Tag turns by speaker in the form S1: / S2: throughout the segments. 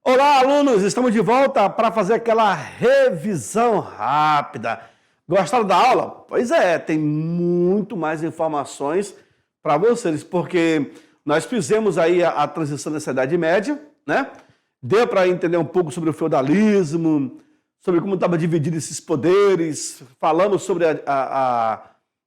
S1: Olá, alunos! Estamos de volta para fazer aquela revisão rápida. Gostaram da aula? Pois é, tem muito mais informações para vocês, porque nós fizemos aí a transição dessa Idade Média, né? Deu para entender um pouco sobre o feudalismo, sobre como estava dividido esses poderes, falamos sobre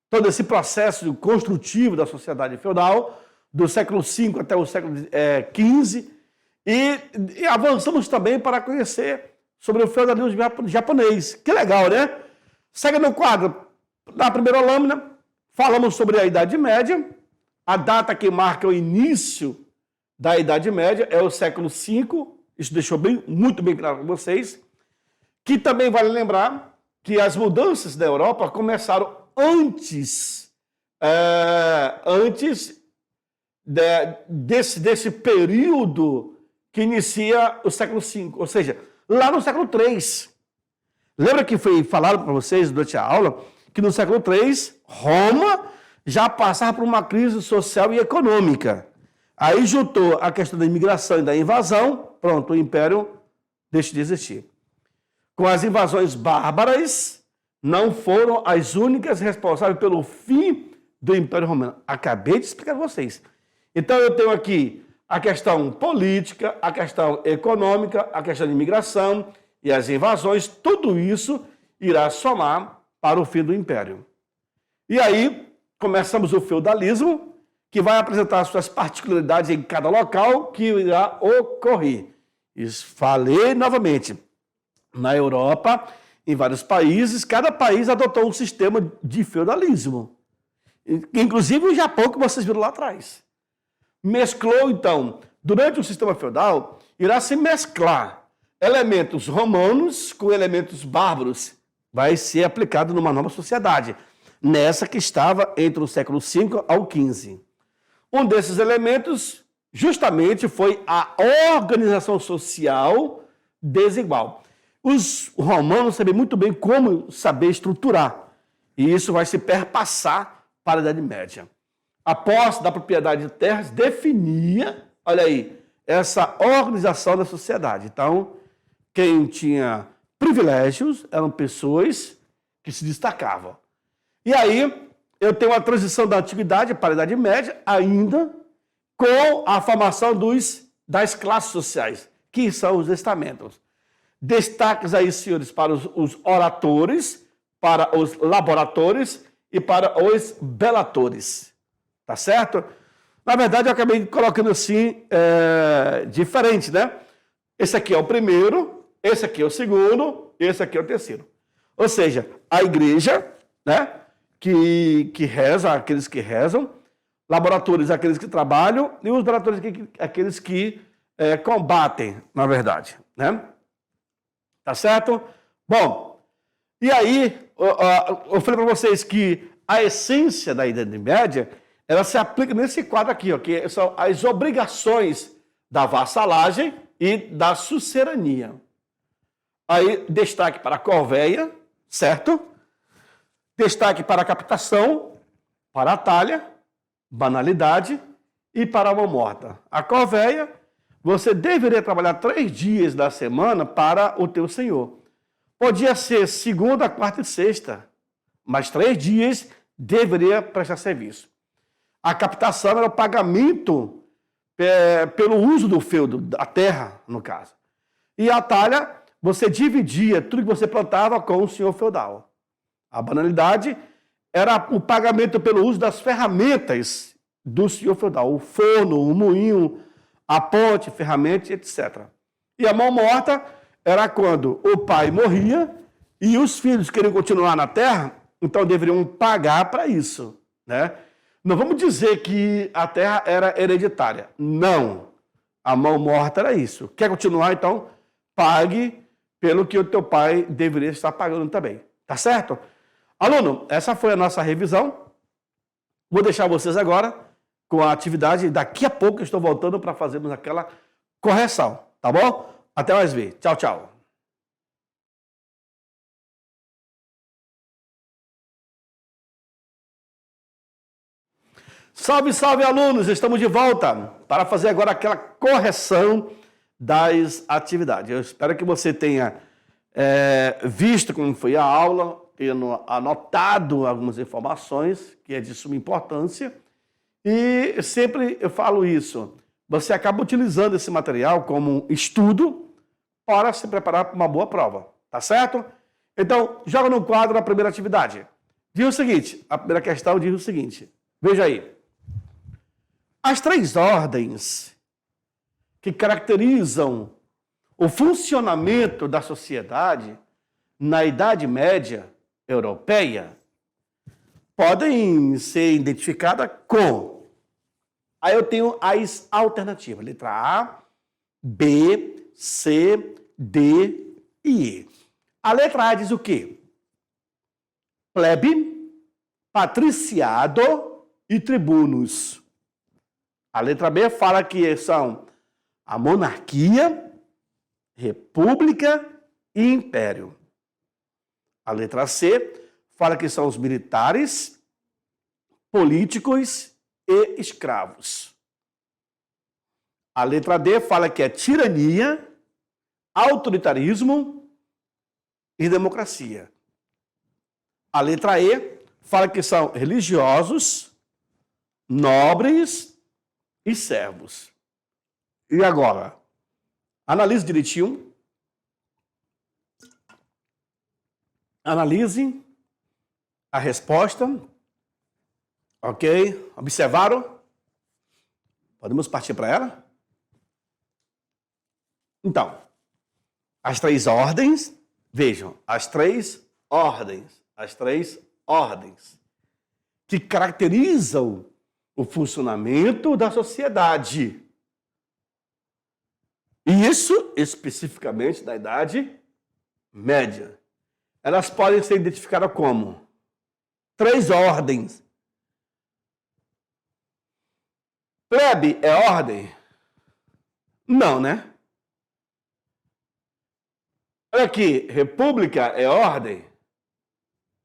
S1: todo esse processo construtivo da sociedade feudal, do século V até o século XV, e avançamos também para conhecer sobre o feudalismo japonês. Que legal, né? Segue no quadro, na primeira lâmina, falamos sobre a Idade Média. A data que marca o início da Idade Média é o século V. Isso deixou muito bem claro para vocês. Que também vale lembrar que as mudanças da Europa começaram antes desse período que inicia o século V, ou seja, lá no século III. Lembra que foi falado para vocês durante a aula que no século III, Roma já passava por uma crise social e econômica. Aí juntou a questão da imigração e da invasão, pronto, o império deixa de existir. Com as invasões bárbaras, não foram as únicas responsáveis pelo fim do Império Romano. Acabei de explicar para vocês. Então eu tenho aqui a questão política, a questão econômica, a questão de imigração e as invasões, tudo isso irá somar para o fim do Império. E aí começamos o feudalismo, que vai apresentar suas particularidades em cada local que irá ocorrer. Isso falei novamente. Na Europa, em vários países, cada país adotou um sistema de feudalismo. Inclusive o Japão, que vocês viram lá atrás. Mesclou, então, durante o sistema feudal, irá se mesclar elementos romanos com elementos bárbaros. Vai ser aplicado numa nova sociedade, nessa que estava entre o século V ao XV. Um desses elementos, justamente, foi a organização social desigual. Os romanos sabiam muito bem como saber estruturar, e isso vai se perpassar para a Idade Média. A posse da propriedade de terras definia, olha aí, essa organização da sociedade. Então, quem tinha privilégios eram pessoas que se destacavam. E aí, eu tenho a transição da Antiguidade para a Idade Média, ainda com a formação das classes sociais, que são os estamentos. Destaques aí, senhores, para os oratores, para os laboratores e para os belatores. Tá certo? Na verdade, eu acabei colocando assim, diferente, né? Esse aqui é o primeiro, esse aqui é o segundo, esse aqui é o terceiro. Ou seja, a igreja, né? Que reza, aqueles que rezam, laboratores, aqueles que trabalham, e os belatores, aqueles que combatem, na verdade, né? Tá certo? Bom, e aí, eu falei para vocês que a essência da Idade Média, ela se aplica nesse quadro aqui, ó, que são as obrigações da vassalagem e da sucerania. Aí, destaque para a corveia, certo? Destaque para a captação, para a talha, banalidade e para a mão morta. A corveia, você deveria trabalhar 3 dias da semana para o teu senhor. Podia ser segunda, quarta e sexta, mas 3 dias deveria prestar serviço. A captação era o pagamento pelo uso do feudo, da terra, no caso. E a talha, você dividia tudo que você plantava com o senhor feudal. A banalidade era o pagamento pelo uso das ferramentas do senhor feudal. O forno, o moinho, a ponte, ferramenta, etc. E a mão morta era quando o pai morria e os filhos queriam continuar na terra, então deveriam pagar para isso, né? Não vamos dizer que a terra era hereditária. Não. A mão morta era isso. Quer continuar, então? Pague pelo que o teu pai deveria estar pagando também. Tá certo? Aluno, essa foi a nossa revisão. Vou deixar vocês agora com a atividade. Daqui a pouco eu estou voltando para fazermos aquela correção. Tá bom? Até mais ver. Tchau, tchau. Salve, salve, alunos! Estamos de volta para fazer agora aquela correção das atividades. Eu espero que você tenha visto como foi a aula, tendo anotado algumas informações, que é de suma importância, e sempre eu falo isso, você acaba utilizando esse material como estudo para se preparar para uma boa prova, tá certo? Então, joga no quadro a primeira atividade. Diz o seguinte, a primeira questão diz o seguinte, veja aí. As 3 ordens que caracterizam o funcionamento da sociedade na Idade Média europeia podem ser identificadas com... Aí eu tenho as alternativas, letra A, B, C, D e E. A letra A diz o quê? Plebe, patriciado e tribunos. A letra B fala que são a monarquia, república e império. A letra C fala que são os militares, políticos e escravos. A letra D fala que é tirania, autoritarismo e democracia. A letra E fala que são religiosos, nobres e servos. E agora? Analise direitinho. Analise a resposta. Ok? Observaram? Podemos partir para ela? Então, as 3 ordens, vejam, as 3 ordens que caracterizam o funcionamento da sociedade. E isso especificamente da Idade Média. Elas podem ser identificadas como 3 ordens. Plebe é ordem? Não, né? Olha aqui, república é ordem?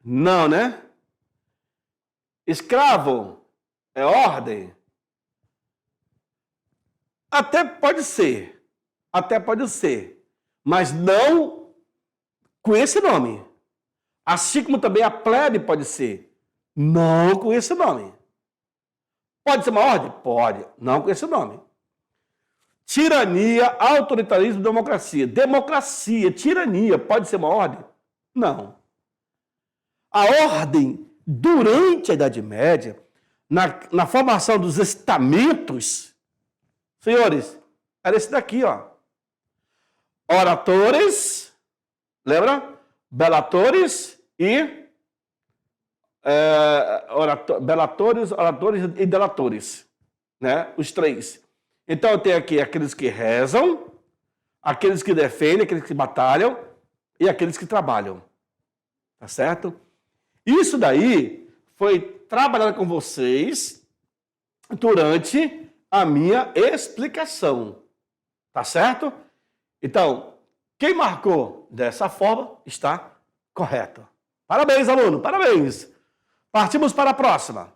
S1: Não, né? Escravo é ordem? Até pode ser, mas não com esse nome. Assim como também a plebe pode ser, não com esse nome. Pode ser uma ordem? Pode, não com esse nome. Tirania, autoritarismo, democracia. Democracia, tirania, pode ser uma ordem? Não. A ordem, durante a Idade Média, na formação dos estamentos, senhores, era esse daqui, ó. Oratores, lembra? Belatores e... belatores, oratores e delatores, né? Os 3. Então eu tenho aqui aqueles que rezam, aqueles que defendem, aqueles que batalham e aqueles que trabalham. Tá certo? Isso daí foi trabalhado com vocês durante a minha explicação. Tá certo? Então, quem marcou dessa forma está correto. Parabéns, aluno, parabéns. Partimos para a próxima.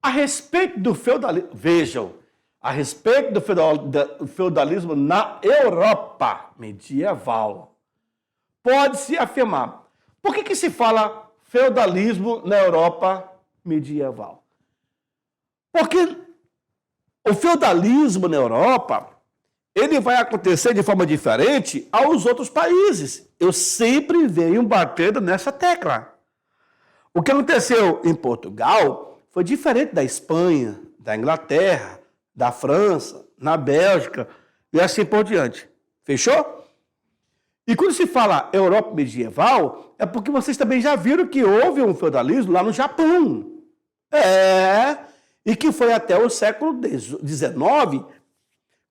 S1: A respeito do feudalismo, vejam, a respeito do feudalismo na Europa medieval, pode-se afirmar. Por que se fala feudalismo na Europa medieval? Porque o feudalismo na Europa, ele vai acontecer de forma diferente aos outros países. Eu sempre venho batendo nessa tecla. O que aconteceu em Portugal foi diferente da Espanha, da Inglaterra, da França, na Bélgica e assim por diante. Fechou? E quando se fala Europa medieval, é porque vocês também já viram que houve um feudalismo lá no Japão. E que foi até o século XIX,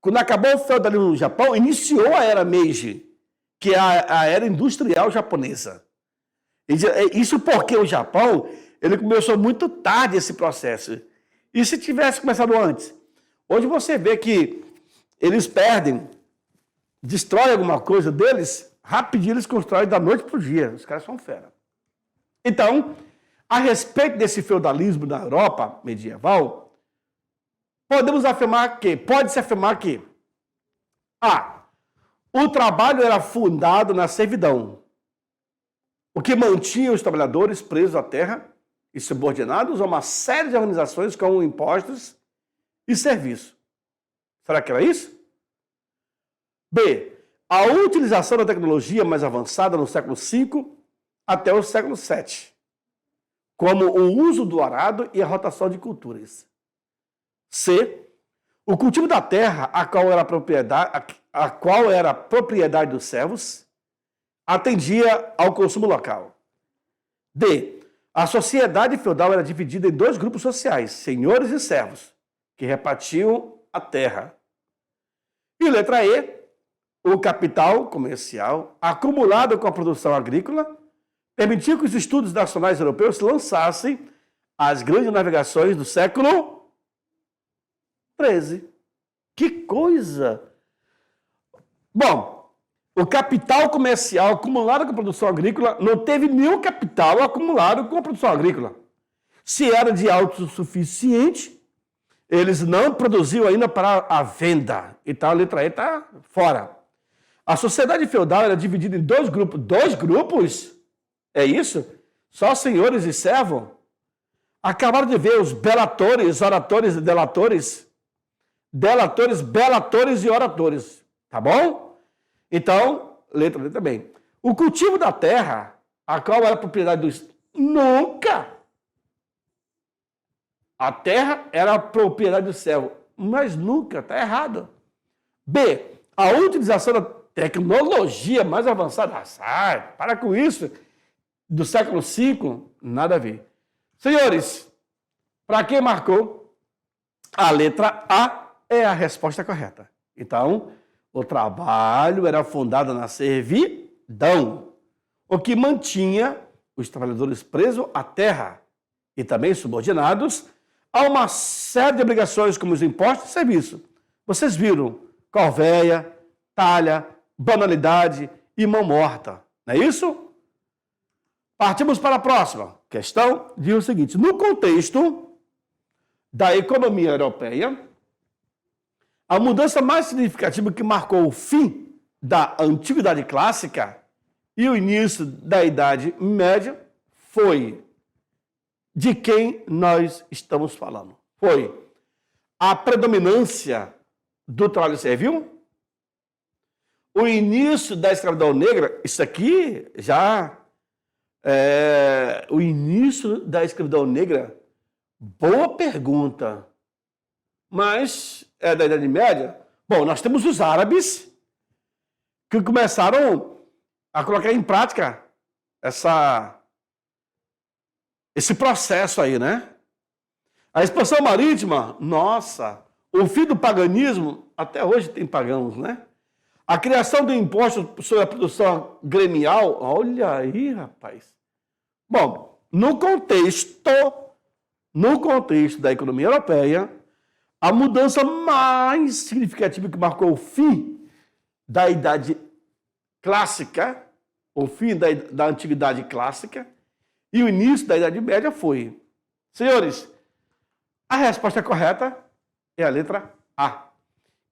S1: quando acabou o feudalismo no Japão, iniciou a era Meiji, que é a era industrial japonesa. Isso porque o Japão, ele começou muito tarde esse processo. E se tivesse começado antes? Hoje você vê que eles perdem, destroem alguma coisa deles, rapidinho eles constroem da noite para o dia. Os caras são fera. Então, a respeito desse feudalismo na Europa medieval, pode-se afirmar que A. O trabalho era fundado na servidão, o que mantinha os trabalhadores presos à terra e subordinados a uma série de organizações com impostos e serviço. Será que era isso? B. A utilização da tecnologia mais avançada no século V até o século VII, como o uso do arado e a rotação de culturas. C. O cultivo da terra, a qual era propriedade dos servos, atendia ao consumo local. D. A sociedade feudal era dividida em dois grupos sociais, senhores e servos, que repartiam a terra. E letra E. O capital comercial, acumulado com a produção agrícola, permitiu que os estudos nacionais europeus lançassem as grandes navegações do século XIII. Que coisa! Bom, o capital comercial acumulado com a produção agrícola não teve nenhum capital acumulado com a produção agrícola. Se era de autossuficiente, eles não produziam ainda para a venda. Então a letra E está fora. A sociedade feudal era dividida em dois grupos. Dois grupos? É isso? Só senhores e servos? Acabaram de ver os belatores, oratores e delatores? Delatores, belatores e oratores. Tá bom? Então, letra D também. O cultivo da terra, a qual era propriedade dos... Nunca! A terra era a propriedade do servo. Mas nunca, está errado. B. A utilização da tecnologia mais avançada. Sai, para com isso. Do século V, nada a ver. Senhores, para quem marcou, a letra A é a resposta correta. Então, o trabalho era fundado na servidão, o que mantinha os trabalhadores presos à terra e também subordinados a uma série de obrigações como os impostos e serviço. Vocês viram corvéia, talha, banalidade e mão morta. Não é isso? Partimos para a próxima questão. Diz o seguinte: no contexto da economia europeia, a mudança mais significativa que marcou o fim da Antiguidade Clássica e o início da Idade Média foi de quem nós estamos falando. Foi a predominância do trabalho servil, o início da escravidão negra. Isso aqui já o início da escravidão negra. Boa pergunta. Mas é da Idade Média? Bom, nós temos os árabes que começaram a colocar em prática esse processo aí, né? A expansão marítima, nossa, o fim do paganismo, até hoje tem pagãos, né? A criação do imposto sobre a produção gremial, olha aí, rapaz. Bom, no contexto da economia europeia, a mudança mais significativa que marcou o fim da Idade Clássica, o fim da Antiguidade Clássica e o início da Idade Média foi. Senhores, a resposta correta é a letra A,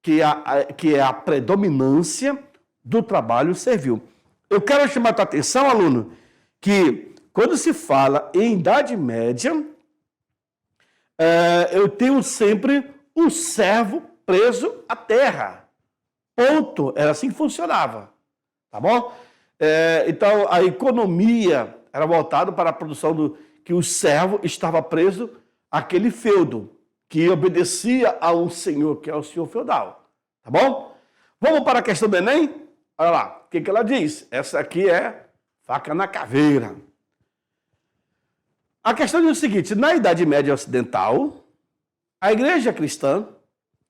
S1: que é a predominância do trabalho servil. Eu quero chamar a tua atenção, aluno, que quando se fala em Idade Média, eu tenho sempre um servo preso à terra. Ponto. Era assim que funcionava. Tá bom? Então, a economia era voltada para a produção que o servo estava preso àquele feudo, que obedecia a um senhor, que é o senhor feudal. Tá bom? Vamos para a questão do Enem? Olha lá, o que ela diz? Essa aqui é faca na caveira. A questão diz o seguinte: na Idade Média Ocidental, a igreja cristã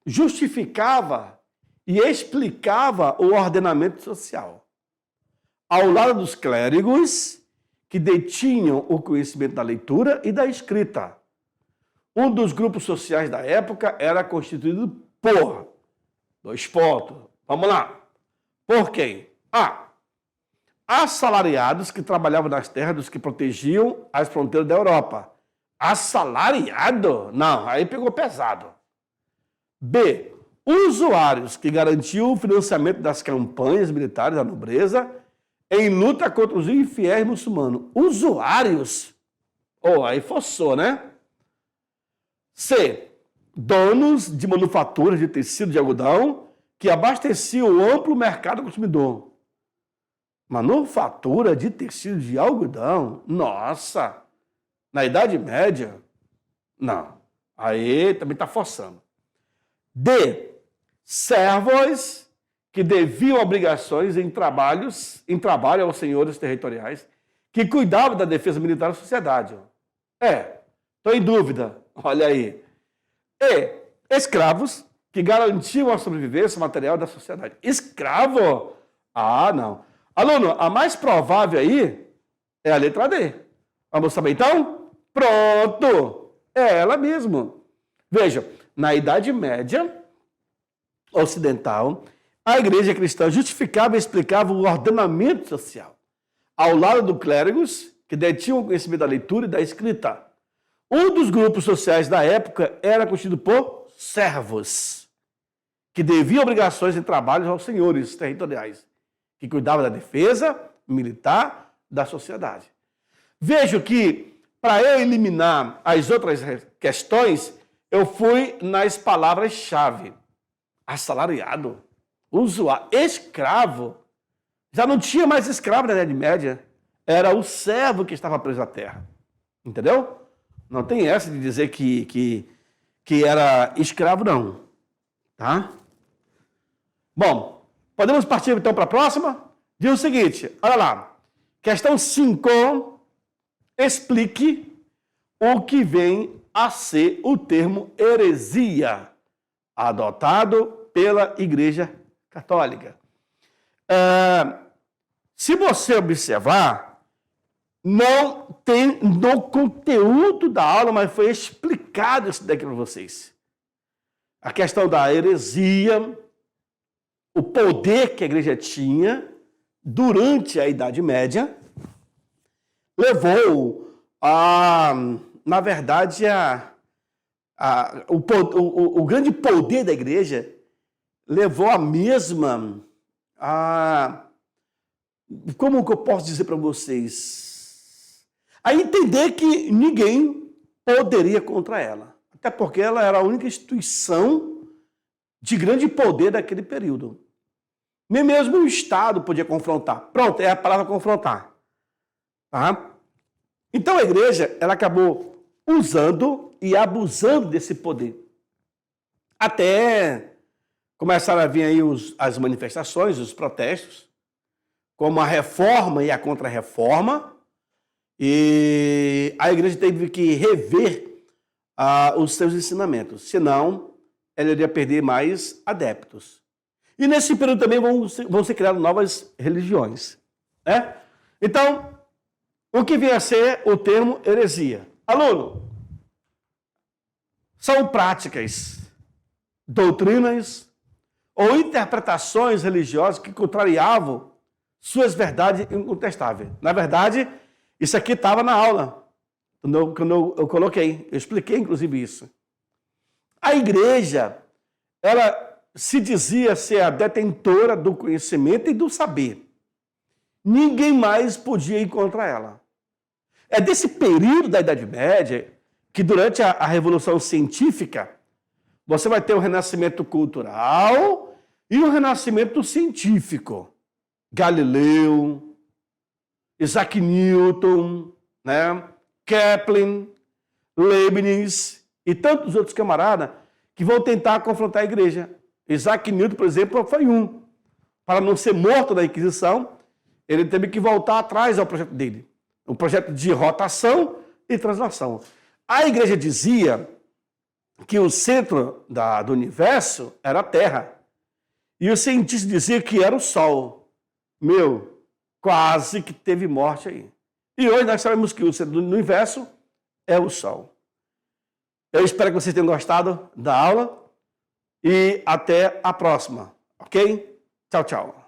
S1: justificava e explicava o ordenamento social, ao lado dos clérigos que detinham o conhecimento da leitura e da escrita. Um dos grupos sociais da época era constituído por... Dois pontos. Vamos lá. Por quem? A. Assalariados que trabalhavam nas terras dos que protegiam as fronteiras da Europa. Assalariado? Não, aí pegou pesado. B. usuários que garantiam o financiamento das campanhas militares da nobreza em luta contra os infiéis muçulmanos. Usuários. Aí forçou, né? C. Donos de manufaturas de tecido de algodão que abasteciam o amplo mercado consumidor. Manufatura de tecido de algodão? Nossa! Na Idade Média? Não. Aí também está forçando. D. Servos que deviam obrigações em trabalho aos senhores territoriais que cuidavam da defesa militar da sociedade. Estou em dúvida. Olha aí. E. Escravos que garantiam a sobrevivência material da sociedade. Escravo? Não. Aluno, a mais provável aí é a letra D. Vamos saber então? Pronto! É ela mesmo. Veja, na Idade Média ocidental, a igreja cristã justificava e explicava o ordenamento social, ao lado do clérigos, que detinham o conhecimento da leitura e da escrita. Um dos grupos sociais da época era constituído por servos, que deviam obrigações em trabalhos aos senhores territoriais, que cuidavam da defesa militar da sociedade. Vejo que, para eu eliminar as outras questões, eu fui nas palavras-chave. Assalariado, usuário, escravo. Já não tinha mais escravo na Idade Média. Era o servo que estava preso à terra. Entendeu? Não tem essa de dizer que era escravo, não. Tá? Bom, podemos partir então para a próxima? Diz o seguinte, olha lá. Questão 5. Explique o que vem a ser o termo heresia, adotado pela Igreja Católica. Se você observar, não tem no conteúdo da aula, mas foi explicado isso daqui para vocês. A questão da heresia, o poder que a igreja tinha durante a Idade Média, levou na verdade, o grande poder da igreja levou a mesma, como que eu posso dizer para vocês? A entender que ninguém poderia contra ela. Até porque ela era a única instituição de grande poder daquele período. Nem mesmo o Estado podia confrontar. Pronto, é a palavra confrontar. Tá? Então a igreja, ela acabou usando e abusando desse poder. Até começaram a vir aí as manifestações, os protestos, como a reforma e a contra-reforma, e a igreja teve que rever os seus ensinamentos, senão ela iria perder mais adeptos. E nesse período também vão ser criadas novas religiões. Né? Então, o que vem a ser o termo heresia? Aluno, são práticas, doutrinas ou interpretações religiosas que contrariavam suas verdades incontestáveis. Na verdade, isso aqui estava na aula, quando eu coloquei, eu expliquei inclusive isso. A igreja, ela se dizia ser a detentora do conhecimento e do saber. Ninguém mais podia ir contra ela. É desse período da Idade Média que, durante a Revolução Científica, você vai ter o renascimento cultural e o renascimento científico. Galileu, Isaac Newton, né? Kepler, Leibniz e tantos outros camaradas que vão tentar confrontar a igreja. Isaac Newton, por exemplo, foi um. Para não ser morto na Inquisição, ele teve que voltar atrás ao projeto dele. O projeto de rotação e translação. A igreja dizia que o centro do universo era a Terra. E os cientistas diziam que era o Sol. Quase que teve morte aí. E hoje nós sabemos que o centro do universo é o Sol. Eu espero que vocês tenham gostado da aula e até a próxima, ok? Tchau, tchau.